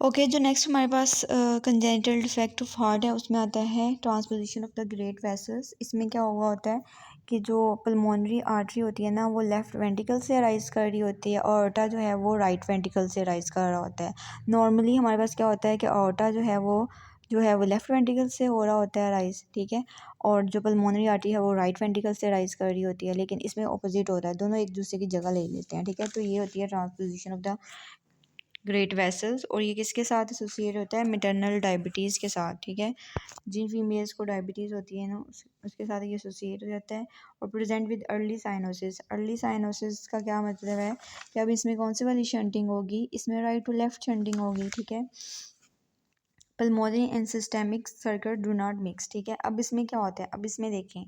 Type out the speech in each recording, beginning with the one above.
Okay, जो next हमारे पास congenital defect of heart है उसमें आता है transposition of the great vessels. इसमें क्या हुआ होता है कि जो पल्मोनरी आर्टरी होती है ना वो लेफ़्ट वेंट्रिकल से राइज कर रही होती है और अorta जो है वो राइट वेंट्रिकल से राइज कर रहा होता है। नॉर्मली हमारे पास क्या होता है कि अorta जो है वो लेफ़्ट वेंट्रिकल से हो रहा होता है राइज, ठीक है, और जो पल्मोनरी आर्टरी है वो राइट वेंट्रिकल से राइज कर रही होती है, लेकिन इसमें अपोजिट होता है, दोनों एक दूसरे की जगह ले लेते हैं, ठीक है। तो ये होती है transposition of the great vessels और ये किसके साथ एसोसिएट होता है, मैटरनल डायबिटीज़ के साथ, ठीक है। जिन फीमेल्स को डायबिटीज़ होती है ना उसके साथ ये एसोसिएट हो जाता है। और present with early cyanosis. Early cyanosis का क्या मतलब है कि अब इसमें कौन सी वाली शंटिंग होगी, इसमें राइट टू लेफ्ट शंटिंग होगी, ठीक है। Pulmonary and systemic circuit do not mix, ठीक है। अब इसमें क्या होता है, अब इसमें देखें,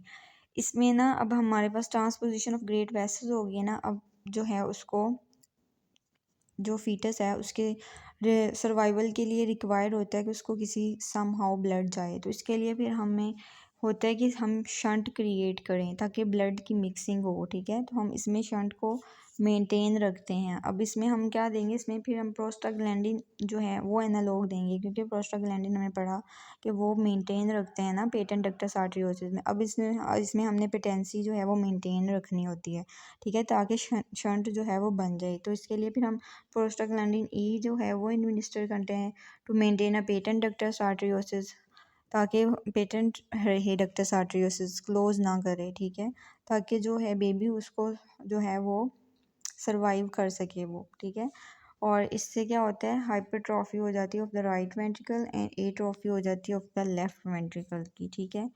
इसमें ना अब हमारे पास ट्रांसपोजिशन ऑफ ग्रेट वेसल्स होगी ना, अब जो है उसको जो फीटस है उसके सर्वाइवल के लिए रिक्वायर्ड होता है कि उसको किसी सम हाउ ब्लड जाए, तो इसके लिए फिर हमें होता है कि हम शंट क्रिएट करें ताकि ब्लड की मिक्सिंग हो, ठीक है। तो हम इसमें शंट को मेंटेन रखते हैं। अब इसमें हम क्या देंगे, इसमें फिर हम प्रोस्टाग्लैंडिन जो है वो एनालॉग देंगे, क्योंकि प्रोस्टाग्लैंडिन हमने पढ़ा कि वो मेंटेन रखते हैं ना पेटेंट डक्टस आर्टरियोसिस में। अब इसमें इसमें हमने पेटेंसी जो है वो मेंटेन रखनी होती है, ठीक है, ताकि शंट जो है वो बन जाए। तो इसके लिए फिर हम प्रोस्टाग्लैंडिन ई जो है वो एडमिनिस्टर करते हैं to maintain a patent ductus arteriosus, ताकि पेटेंट रहे डक्टस आर्टरियोसिस क्लोज ना करे, ठीक है, ताकि जो है बेबी उसको जो है वो सरवाइव कर सके वो, ठीक है। और इससे क्या होता है, हाइपरट्रॉफी हो जाती है of the right ventricle and atrophy हो जाती है ऑफ द लेफ्ट वेंट्रिकल की, ठीक है।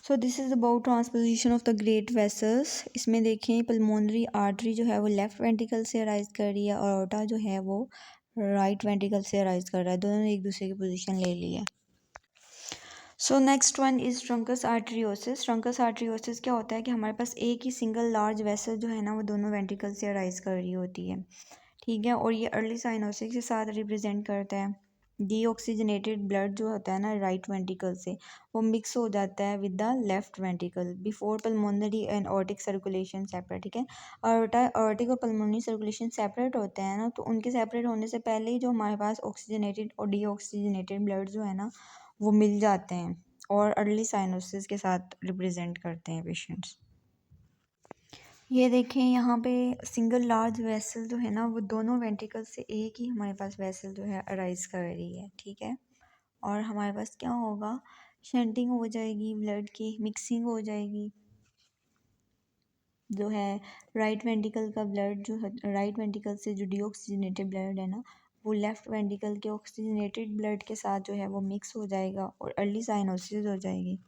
So this is about transposition of the great vessels. इसमें देखें पल्मोनरी आर्टरी जो है वो लेफ्ट वेंट्रिकल से अराइज कर रही है और अorta जो है वो राइट वेंट्रिकल से अराइज कर रहा है, दोनों ने एक दूसरे की पोजीशन ले ली है। So next one is trunks आर्टरियोसिस। Trunks आर्टरियोसिस क्या होता है कि हमारे पास एक ही सिंगल लार्ज वेसल जो है ना वो दोनों वेंट्रिकल से अराइज कर रही होती है, ठीक है, और ये अर्ली साइनोसिस के साथ रिप्रेजेंट करता है। डीऑक्सीजनेटेड ब्लड जो होता है ना राइट वेंट्रिकल से वो मिक्स हो जाता है with the left ventricle before pulmonary and aortic circulation separate, ठीक है। ऑर्टिक और पल्मोनरी सर्कुलेशन सेपरेट होते हैं ना, तो उनके सेपरेट होने से पहले ही जो हमारे पास ऑक्सीजनेटेड और डीऑक्सीजनेटेड ब्लड जो है ना वो मिल जाते हैं और अर्ली साइनोसिस के साथ रिप्रेजेंट करते हैं पेशेंट्स। ये देखें यहाँ पे सिंगल लार्ज वेसल जो है ना वो दोनों वेंट्रिकल से एक ही हमारे पास वेसल जो है अराइज कर रही है, ठीक है। और हमारे पास क्या होगा, शंटिंग हो जाएगी, ब्लड की मिक्सिंग हो जाएगी, जो है राइट वेंट्रिकल का ब्लड जो है राइट वेंट्रिकल से जो डीऑक्सीजनेटेड ब्लड है ना वो लेफ्ट वेंट्रिकल के ऑक्सीजनेटेड ब्लड के साथ जो है वो मिक्स हो जाएगा और अर्ली साइनोसिस हो जाएगी।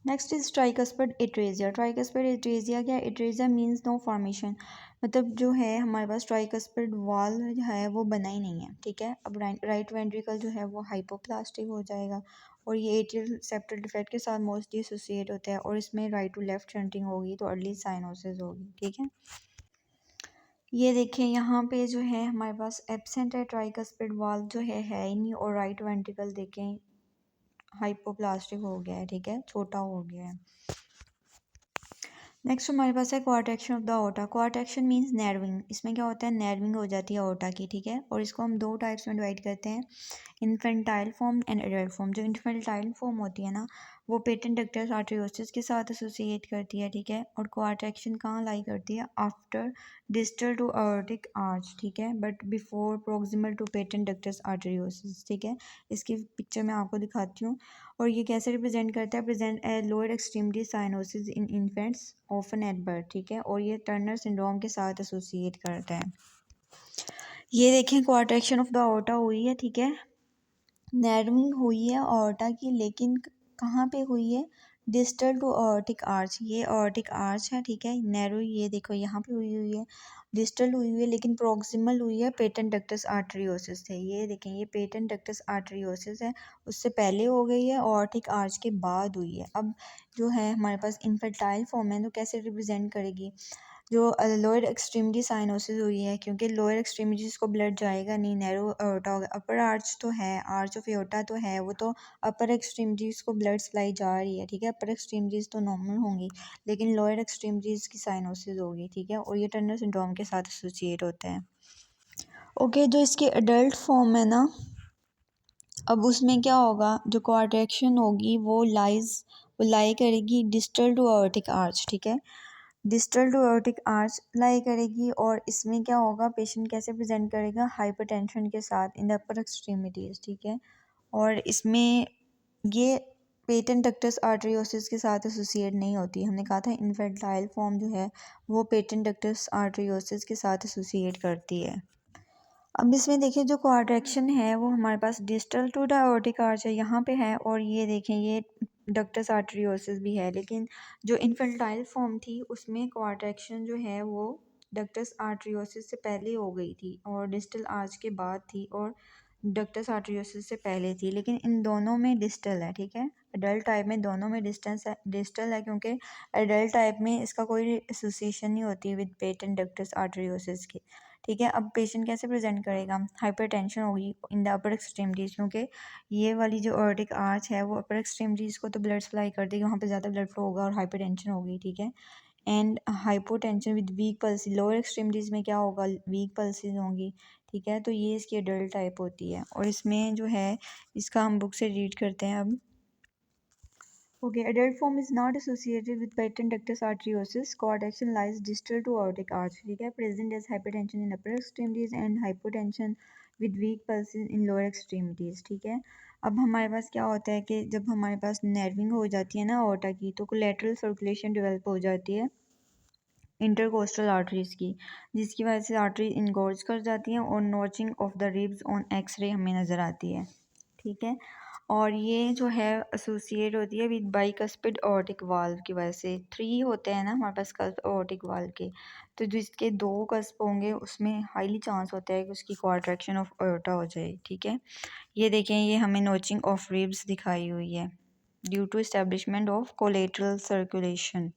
Next is tricuspid atresia. Tricuspid atresia क्या, एट्रेजिया मीन्स नो फॉर्मेशन, मतलब जो है हमारे पास ट्राइकस्पर्ड वॉल जो है वो बना ही नहीं है, ठीक है। अब राइट वेंट्रिकल जो है वो हाइपोप्लास्टिक हो जाएगा और ये एट्रियल सेप्टल डिफेक्ट के साथ मोस्टली एसोसिएट होता है और इसमें राइट टू लेफ्ट शंटिंग होगी तो अर्ली साइनोसिस होगी, ठीक है। ये देखें यहाँ पे जो है हमारे पास एब्सेंट है ट्राइकस्पर्ड वॉल जो है ही नहीं, और राइट वेंट्रिकल देखें हाइपोप्लास्टिक हो गया है, ठीक है, छोटा हो गया है। नेक्स्ट हमारे पास है क्वार्टेक्शन ऑफ द ओटा। क्वार्टेक्शन मींस नैरविंग। इसमें क्या होता है, नैरविंग हो जाती है ओटा की, ठीक है, और इसको हम दो टाइप्स में डिवाइड करते हैं, infantile form and adult form. जो इन्फेंटाइल फॉर्म होती है ना वो पेटेंट डक्टस आर्टरियोसिस के साथ एसोसिएट करती है, ठीक है, और क्वार्टेक्शन कहाँ लाई करती है, after distal to aortic arch, ठीक है, but before proximal to patent ductus arteriosus, ठीक है। इसकी पिक्चर मैं आपको दिखाती हूँ। और ये कैसे रिप्रेजेंट करता है, present lower extremity cyanosis in infants often at birth, ठीक है, और ये टर्नर सिंड्रोम के साथ एसोसिएट करता है। ये देखें क्वार्टेक्शन ऑफ द aorta हुई है, ठीक है, नैरोइंग हुई है aorta की, लेकिन कहाँ पे हुई है, डिस्टल टू aortic आर्च, ये aortic आर्च है, ठीक है, नैरो ये देखो यहाँ पे हुई है, डिस्टल हुई है, लेकिन प्रोक्सिमल हुई है पेटेंट डक्टस आर्टरियोसिस से। ये देखें ये पेटेंट डक्टस आर्टरियोसिस है, उससे पहले हो गई है, aortic आर्च के बाद हुई है। अब जो है हमारे पास इन्फर्टाइल फॉर्म है तो कैसे रिप्रेजेंट करेगी, जो लोअर एक्सट्रीमिटी साइनोसिस हुई है, क्योंकि लोअर एक्सट्रीमिटीज़ को ब्लड जाएगा नहीं, नैरो एओर्टा होगा, अपर आर्च तो है, आर्च ऑफ एओर्टा तो है, वो तो अपर एक्सट्रीमिटीज़ को ब्लड सप्लाई जा रही है, ठीक है, अपर एक्सट्रीमिटीज़ तो नॉर्मल होंगी, लेकिन लोअर एक्सट्रीमिटीज़ की साइनोसिस होगी, ठीक है, और ये टर्नर सिंड्रोम के साथ एसोसिएट होता है। ओके, जो इसकी एडल्ट फॉर्म है ना, अब उसमें क्या होगा, जो कॉन्ट्रैक्शन होगी वो लाई करेगी डिस्टल टू अयोर्टिक आर्च, ठीक है। डिस्टल टू अयोर्टिक आर्च लाई करेगी और इसमें क्या होगा, पेशेंट कैसे प्रेजेंट करेगा, हाइपरटेंशन के साथ इन द अपर एक्सट्रीमिटीज़, ठीक है। और इसमें ये पेटेंट डक्टस आर्टरियोसिस के साथ एसोसिएट नहीं होती। हमने कहा था इन्फेंटाइल फॉर्म जो है वो पेटेंट डक्टस आर्टरियोसिस के साथ एसोसिएट करती है। अब इसमें देखिए जो कॉन्ट्रैक्शन है वो हमारे पास डिस्टल टू द अयोर्टिक आर्च है, यहाँ पे है, और ये देखें ये डक्टस आर्टरियोसिस भी है। लेकिन जो इन्फेंटाइल फॉर्म थी उसमें कॉन्ट्रैक्शन जो है वो डक्टस आर्टरियोसिस से पहले हो गई थी और डिस्टल आर्च के बाद थी, और डक्टस आर्टरियोसिस से पहले थी। लेकिन इन दोनों में डिस्टल है, ठीक है। एडल्ट टाइप में दोनों में डिस्टल है, क्योंकि एडल्ट टाइप में इसका कोई एसोसिएशन नहीं होती विद पेटेंट डक्टस आर्टरियोसिस की, ठीक है। अब पेशेंट कैसे प्रेजेंट करेगा, हाइपरटेंशन होगी इन द अपर एक्सट्रीमिटीज़, क्योंकि ये वाली जो अयोर्टिक आर्च है वो अपर एक्सट्रीमिटीज़ को तो ब्लड सप्लाई कर देगी, वहाँ पे ज़्यादा ब्लड फ्लो होगा और हाइपरटेंशन होगी, ठीक है। And hypotension with weak pulse, lower extremities में क्या होगा, वीक पल्सेस होंगी, ठीक है। तो ये इसकी एडल्ट टाइप होती है, और इसमें जो है इसका हम बुक से रीड करते हैं अब। Okay, adult form is not associated with patent ductus arteriosus. Coarctation lies distal to aortic arch. ठीक है, present as hypertension in upper extremities and hypotension with weak pulses in lower extremities. ठीक है, अब हमारे पास क्या होता है कि जब हमारे पास नर्विंग हो जाती है ना aorta की, तो कोलेटरल सर्कुलेशन डेवलप हो जाती है इंटरकोस्टल आर्टरीज की, जिसकी वजह से आर्टरी इनगोर्ज कर जाती हैं और notching of the ribs on x ray हमें नज़र आती है, ठीक है। और ये जो है एसोसिएट होती है विद बाइकस्पिड ऑर्टिक वाल्व की वजह से। 3 होते हैं ना हमारे पास कस्प ऑर्टिक वाल्व के, तो जिसके 2 कस्प होंगे उसमें हाईली चांस होता है कि उसकी कॉन्ट्रैक्शन ऑफ अयोर्टा हो जाए, ठीक है। ये देखें, ये हमें नोचिंग ऑफ रिब्स दिखाई हुई है due to establishment of collateral circulation.